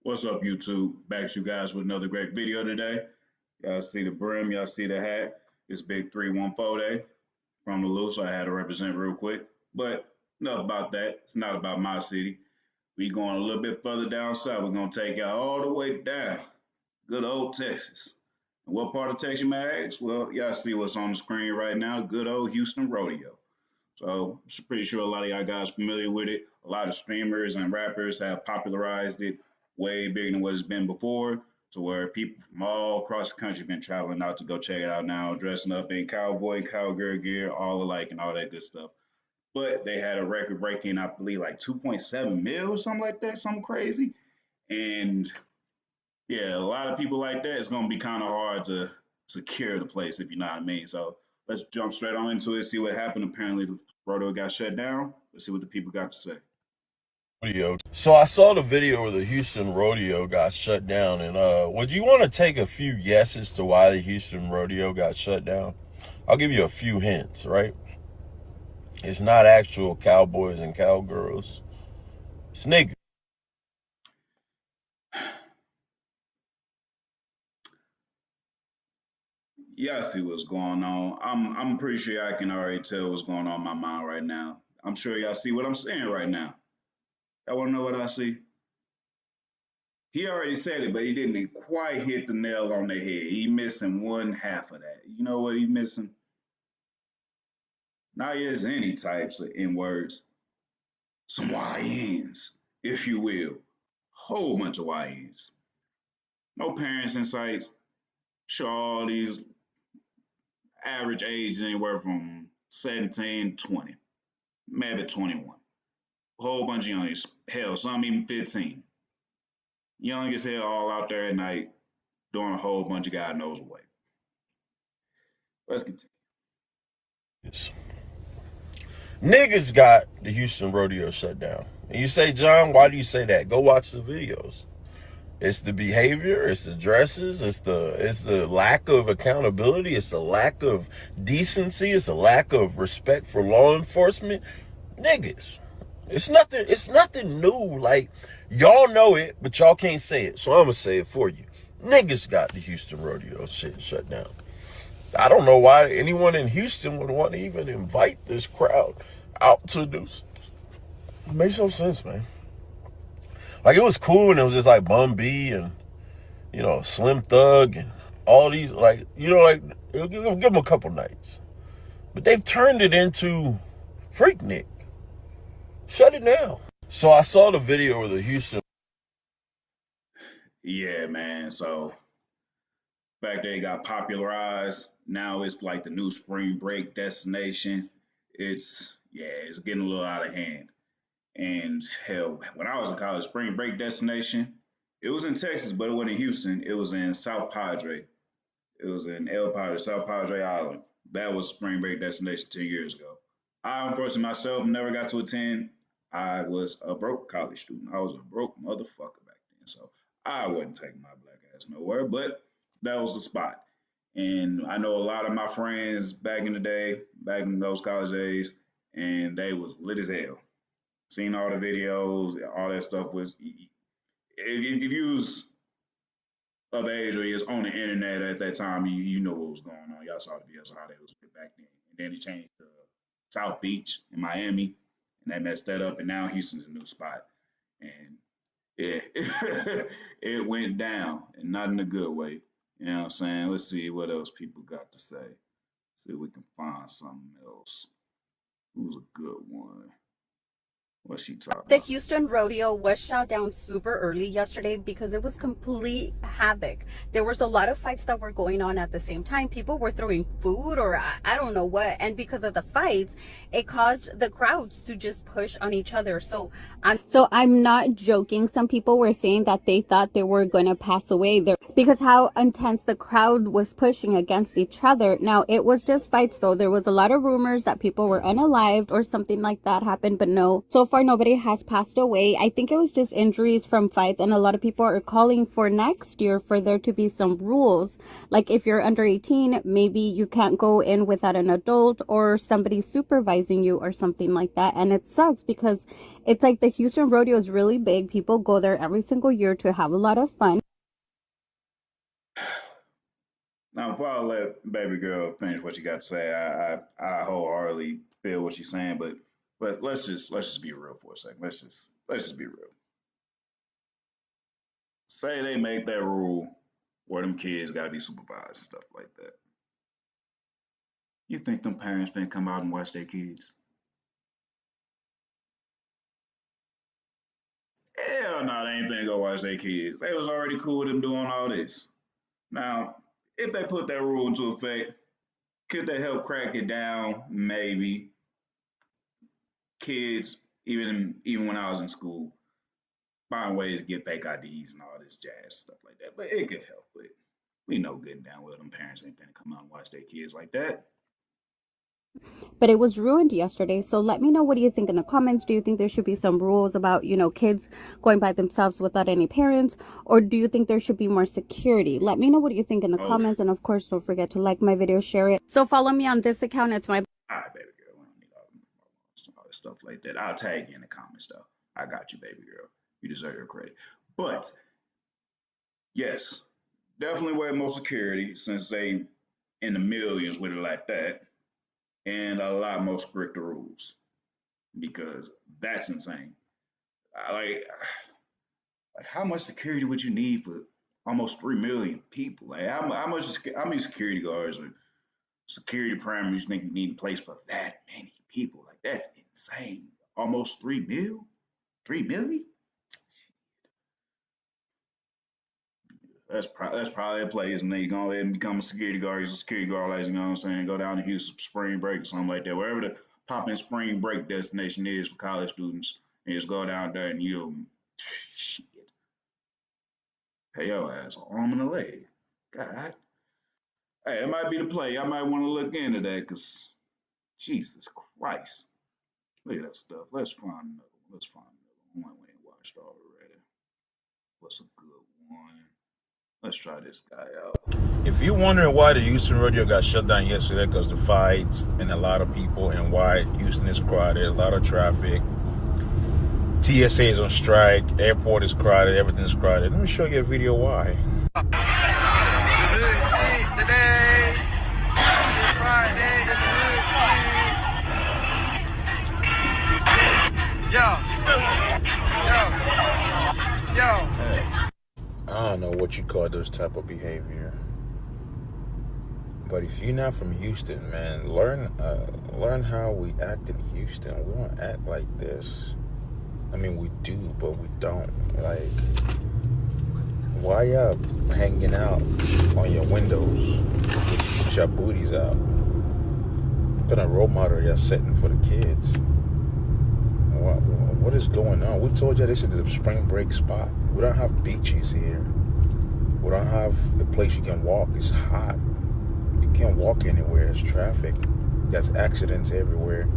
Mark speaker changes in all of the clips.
Speaker 1: What's up, YouTube? Back to you guys with another great video today. Y'all see the brim, y'all see the hat. It's Big 314 Day from the loose, so I had to represent real quick. But enough about that. It's not about my city. We going a little bit further down south. We're gonna take y'all all the way down. Good old Texas. And what part of Texas you may ask? Well, y'all see what's on the screen right now. Good old Houston Rodeo. So I'm pretty sure a lot of y'all guys familiar with it. A lot of streamers and rappers have popularized it way bigger than what it's been before, to where people from all across the country been traveling out to go check it out now, dressing up in cowboy, cowgirl gear, all alike and all that good stuff. But they had a record breaking, I believe, like 2.7 mil or something like that, something crazy. And yeah, a lot of people like that, it's gonna be kind of hard to secure the place, if you know what I mean. So let's jump straight on into it, see what happened. Apparently the rodeo got shut down. Let's see what the people got to say.
Speaker 2: Rodeo. So I saw the video where the Houston Rodeo got shut down, and would you want to take a few guesses to why the Houston Rodeo got shut down? I'll give you a few hints, right? It's not actual cowboys and cowgirls. It's niggas.
Speaker 1: Yeah, I see what's going on. I'm pretty sure I can already tell what's going on in my mind right now. I'm sure y'all see what I'm saying right now. Y'all wanna know what I see? He already said it, but he didn't quite hit the nail on the head. He missing one half of that. You know what he missing? Not just any types of N words, some YNs, if you will. Whole bunch of YNs. No parents in sight. Sure, all these average age anywhere from 17 to 20, maybe 21. A whole bunch of youngins. Hell, some even 15. Young as hell, all out there at night, doing a whole bunch of God knows what. Let's continue.
Speaker 2: Niggas got the Houston Rodeo shut down. And you say, John, why do you say that? Go watch the videos. It's the behavior, it's the dresses, it's the lack of accountability, it's the lack of decency, it's a lack of respect for law enforcement. Niggas. It's nothing new. Like, y'all know it, but y'all can't say it. So I'm gonna say it for you. Niggas got the Houston Rodeo shit shut down. I don't know why anyone in Houston would want to even invite this crowd out to do. It makes no sense, man. Like, it was cool when it was just like Bun B and, Slim Thug and all these, like, give them a couple nights. But they've turned it into Freaknik. Shut it down. So I saw the video of the Houston.
Speaker 1: Yeah, man. So back there, it got popularized. Now it's like the new spring break destination. It's getting a little out of hand. And hell, when I was in college, spring break destination, it was in Texas, but it wasn't in Houston. It was in South Padre. It was in El Padre, South Padre Island. That was spring break destination 10 years ago. I, unfortunately, myself never got to attend. I was a broke college student. I was a broke motherfucker back then. So I wasn't taking my black ass nowhere, but that was the spot. And I know a lot of my friends back in the day, back in those college days, and they was lit as hell. Seen all the videos, all that stuff was. If you was of age or you was on the internet at that time, you know what was going on. Y'all saw the videos of how they was back then. And then it changed to South Beach in Miami, and they messed that up. And now Houston's a new spot, and yeah, it went down, and not in a good way. You know what I'm saying? Let's see what else people got to say. See if we can find something else. Who's a good one? What's she talking
Speaker 3: The
Speaker 1: about?
Speaker 3: Houston Rodeo was shut down super early yesterday because it was complete havoc. There was a lot of fights that were going on at the same time. People were throwing food or I don't know what. And because of the fights, it caused the crowds to just push on each other. So I'm not joking. Some people were saying that they thought they were going to pass away there because how intense the crowd was pushing against each other. Now, it was just fights though. There was a lot of rumors that people were unalived or something like that happened, but no. So far, far, nobody has passed away. I think it was just injuries from fights, and a lot of people are calling for next year for there to be some rules. Like if you're under 18, maybe you can't go in without an adult or somebody supervising you or something like that. And it sucks because it's like the Houston Rodeo is really big. People go there every single year to have a lot of fun.
Speaker 1: Now, before I let baby girl finish what she got to say, I wholeheartedly feel what she's saying, but let's just be real for a second. Let's just be real. Say they make that rule where them kids got to be supervised and stuff like that. You think them parents finna come out and watch their kids? Hell no, they ain't finna go watch their kids. They was already cool with them doing all this. Now, if they put that rule into effect, could they help crack it down? Maybe. Kids, even when I was in school, find ways to get fake IDs and all this jazz stuff like that. But it could help. But we know good and damn well them parents ain't finna come out and watch their kids like that.
Speaker 3: But it was ruined yesterday. So let me know, what do you think in the comments? Do you think there should be some rules about, kids going by themselves without any parents? Or do you think there should be more security? Let me know what you think in the
Speaker 1: Oh,
Speaker 3: comments. And of course, don't forget to like my video, share it. So follow me on this account. It's my
Speaker 1: all right, baby girl. We don't need all this stuff like that. I'll tag you in the comments though. I got you, baby girl. You deserve your credit. But yes, definitely way more security since they in the millions with it like that, and a lot more stricter rules because that's insane. Like how much security would you need for almost 3 million people? Like how many security guards or security parameters you think you need in place for that many people? Like that's insane. Almost 3 mil, 3 million. That's probably a place, and then you go ahead and become a security guard. You're a security guard, like, you know what I'm saying? Go down to Houston for spring break or something like that. Wherever the popping spring break destination is for college students, and just go down there and you'll shit, pay your ass an arm and a leg. God, hey, it might be the play. I might want to look into that because Jesus Christ, look at that stuff. Let's find another one. Let's find another one we ain't watched already. What's a good one? Let's try this guy out.
Speaker 2: If you're wondering why the Houston Rodeo got shut down yesterday, because the fights and a lot of people, and why Houston is crowded, a lot of traffic, TSA is on strike, airport is crowded, everything is crowded. Let me show you a video why. I don't know what you call those type of behavior, but if you're not from Houston, man, learn how we act in Houston. We don't act like this. I mean, we do, but we don't. Like, why y'all hanging out on your windows with your booties out? What kind of role model y'all setting for the kids? What is going on? We told you this is the spring break spot. We don't have beaches here. We don't have a place you can walk. It's hot. You can't walk anywhere. There's traffic. There's accidents everywhere.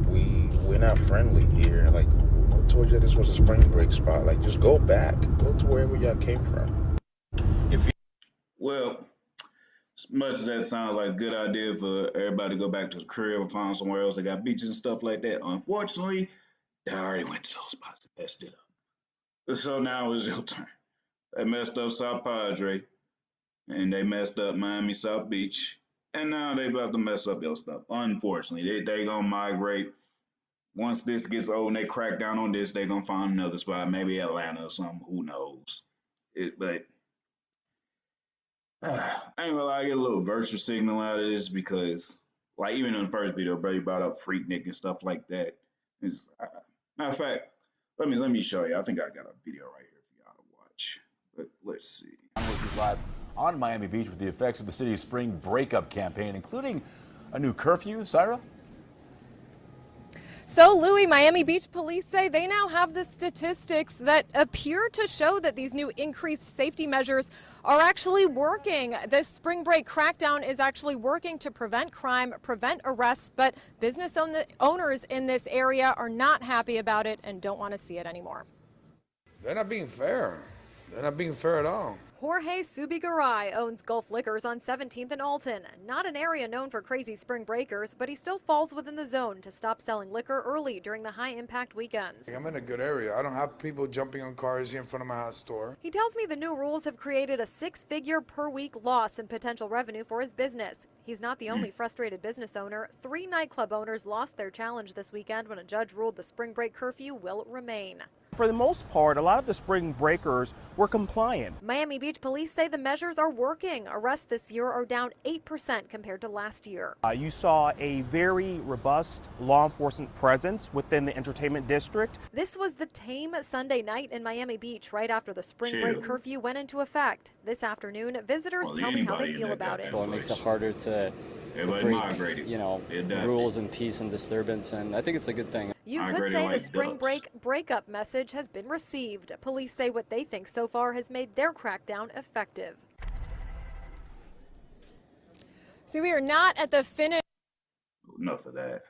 Speaker 2: We're not friendly here. Like, I told you this was a spring break spot. Like, just go back. Go to wherever y'all came from.
Speaker 1: Well, as much as that sounds like a good idea for everybody to go back to the crib or find somewhere else that got beaches and stuff like that, unfortunately, they already went to those spots and messed it up. So now it's your turn. They messed up South Padre, and they messed up Miami South Beach, and now they about to mess up your stuff. Unfortunately, they gonna migrate. Once this gets old and they crack down on this, they gonna find another spot, maybe Atlanta or something. Who knows? But I ain't gonna lie, I get a little virtue signal out of this because, like, even in the first video, Brady brought up Freaknik and stuff like that. Matter of fact, let me show you. I think I got a video right here for y'all to watch. But let's see.
Speaker 4: We're live on Miami Beach with the effects of the city's spring breakup campaign, including a new curfew. Syra?
Speaker 5: So, Louis, Miami Beach police say they now have the statistics that appear to show that these new increased safety measures are actually working. This spring break crackdown is actually working to prevent crime, prevent arrests, but business owners in this area are not happy about it and don't want to see it anymore.
Speaker 6: They're not being fair. They're not being fair at all.
Speaker 5: Jorge Subigaray owns Gulf Liquors on 17th and Alton. Not an area known for crazy spring breakers, but he still falls within the zone to stop selling liquor early during the high-impact weekends.
Speaker 6: I'm in a good area. I don't have people jumping on cars here in front of my house store.
Speaker 5: He tells me the new rules have created a 6-figure per week loss in potential revenue for his business. He's not the only frustrated business owner. 3 nightclub owners lost their challenge this weekend when a judge ruled the spring break curfew will remain.
Speaker 7: For the most part, a lot of the spring breakers were compliant.
Speaker 5: Miami Beach police say the measures are working. Arrests this year are down 8% compared to last year.
Speaker 7: You saw a very robust law enforcement presence within the entertainment district.
Speaker 5: This was the tame Sunday night in Miami Beach right after the spring break curfew went into effect. This afternoon, visitors tell me how they feel about it.
Speaker 8: Well, it makes it harder to break, rules and peace and disturbance, and I think it's a good thing.
Speaker 5: You could say the spring break breakup message has been received. Police say what they think so far has made their crackdown effective. So we are not at the finish.
Speaker 1: Enough of that.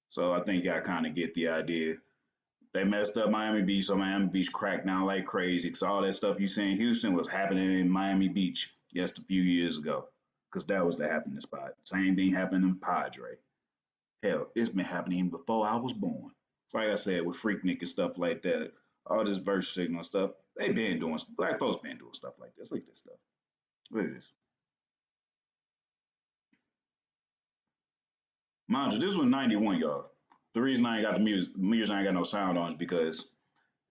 Speaker 1: So I think y'all kind of get the idea. They messed up Miami Beach, so Miami Beach cracked down like crazy. Because all that stuff you see in Houston was happening in Miami Beach just a few years ago. Because that was the happening spot. Same thing happened in Padre. Hell, it's been happening even before I was born. So like I said, with Freaknik and stuff like that, all this verse signal stuff, they been doing, black folks been doing stuff like this. Look at this stuff. Look at this. Mind you, this was 91, y'all. The reason I ain't got the music I ain't got no sound on is because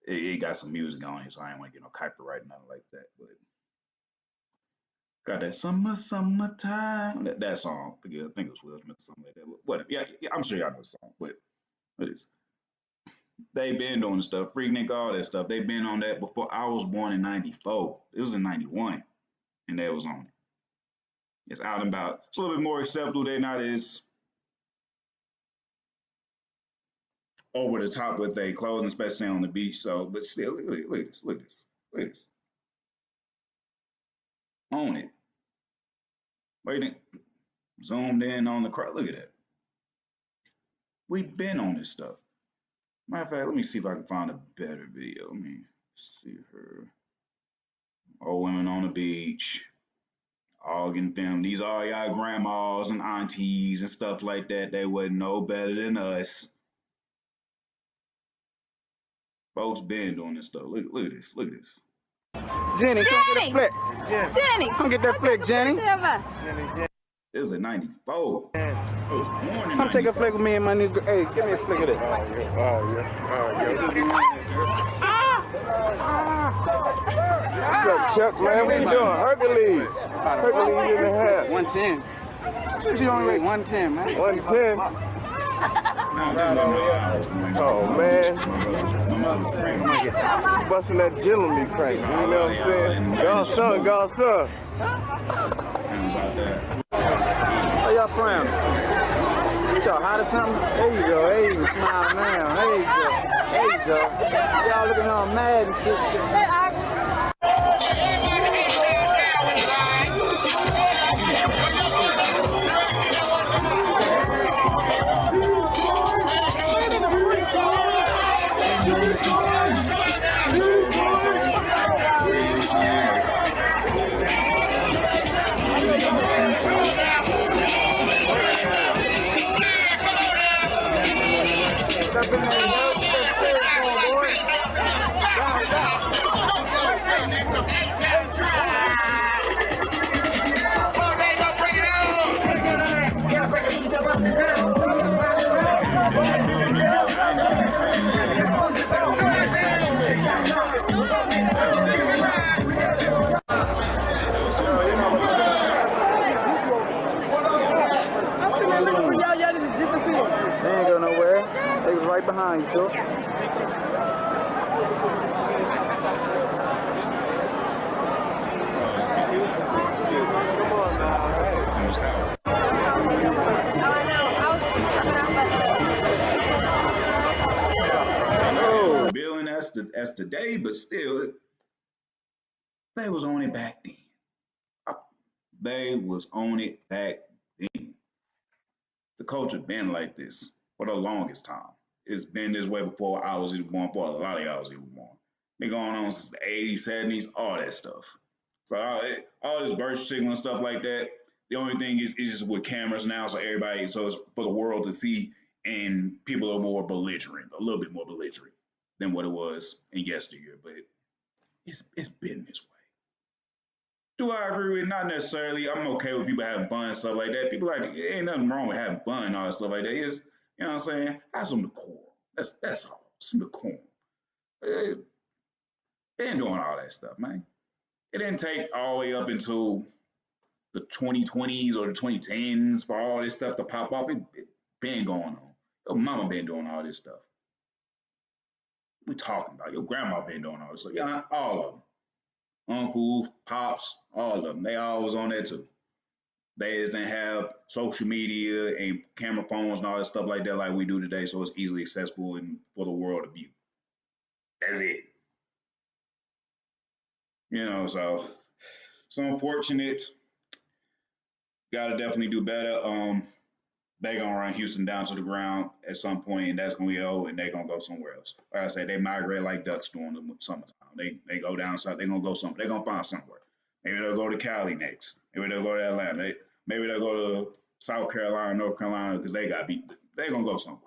Speaker 1: it got some music on it, so I ain't want to get no copyright or nothing like that. But got that summertime, that song. I think it was Will Smith or something like that. Whatever. Yeah, I'm sure y'all know the song, but it is. They been doing the stuff, Freaknik, all that stuff. They been on that before I was born in 94. This was in 91, and they was on it. It's out and about. It's a little bit more acceptable. They're not as over the top with their clothing, especially on the beach. So, but still, look at this, look at this, look at this. Own it. Waiting, zoomed in on the crowd. Look at that. We've been on this stuff. Matter of fact, let me see if I can find a better video. Let me see her. Old women on the beach. All getting filmed. These are y'all grandmas and aunties and stuff like that. They wouldn't know better than us. Folks been doing this stuff. Look at this. Look at this.
Speaker 9: Jenny, come get a flick. Yeah. Jenny, come get that flick, Jenny.
Speaker 1: It was in 94. I was born in
Speaker 9: Come take a flick with me and my new girl. Hey, give me a flick of this. What's up, Chuck, man? What you doing? Hercules. Hercules in the hat. 110. What you only rate 110, man? 110. Oh, man. Busting that gentleman crank. You know what I'm saying? Go, son. How y'all from? Y'all hot or something? There you go. Hey, you smile now. There you go. Y'all looking all mad and shit. Right behind you, too.
Speaker 1: Billing that's the day, but still, They was on it back then. They was on it back then. The culture been like this for the longest time. It's been this way before I was even born, before a lot of y'all was even born. Been going on since the 80s, 70s, all that stuff. So all this virtue signaling and stuff like that. The only thing is just with cameras now, so everybody, so it's for the world to see, and people are more belligerent, a little bit more belligerent than what it was in yesteryear. But it's been this way. Do I agree with it? Not necessarily. I'm okay with people having fun and stuff like that. People like, it ain't nothing wrong with having fun and all that stuff like that. It's, you know what I'm saying? Have some decorum. That's all. Some decorum. They ain't doing all that stuff, man. It didn't take all the way up until the 2020s or the 2010s for all this stuff to pop up. It been going on. Your mama been doing all this stuff. We talking about your grandma been doing all this stuff. Yeah, all of them. Uncles, pops, all of them. They all was on there too. They just didn't have social media and camera phones and all that stuff like that like we do today, so it's easily accessible and for the world to view. That's it. You know, so it's unfortunate. Gotta definitely do better. They gonna run Houston down to the ground at some point, and that's gonna be old, and they gonna go somewhere else. Like I say, they migrate like ducks during the summertime. They go down south. They gonna go somewhere. They gonna find somewhere. Maybe they'll go to Cali next. Maybe they'll go to Atlanta. Maybe they'll go to South Carolina, North Carolina, because they got beat. They gonna go somewhere.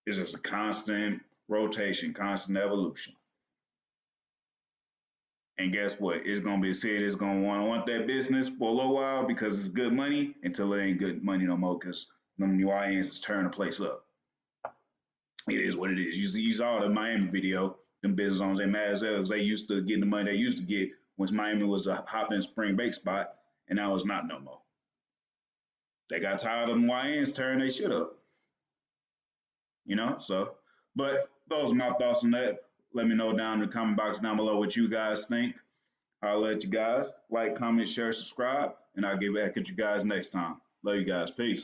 Speaker 1: It's just a constant rotation, constant evolution. And guess what? It's gonna be a city that's gonna want that business for a little while because it's good money until it ain't good money no more because them YNs is tearing the place up. It is what it is. You saw the Miami video. Them business owners, they mad as hell because they used to get the money they used to get once Miami was a hop-in spring break spot, and now it's not no more. They got tired of them YNs tearing their shit up. You know, so, but those are my thoughts on that. Let me know down in the comment box down below what you guys think. I'll let you guys like, comment, share, subscribe, and I'll get back at you guys next time. Love you guys. Peace.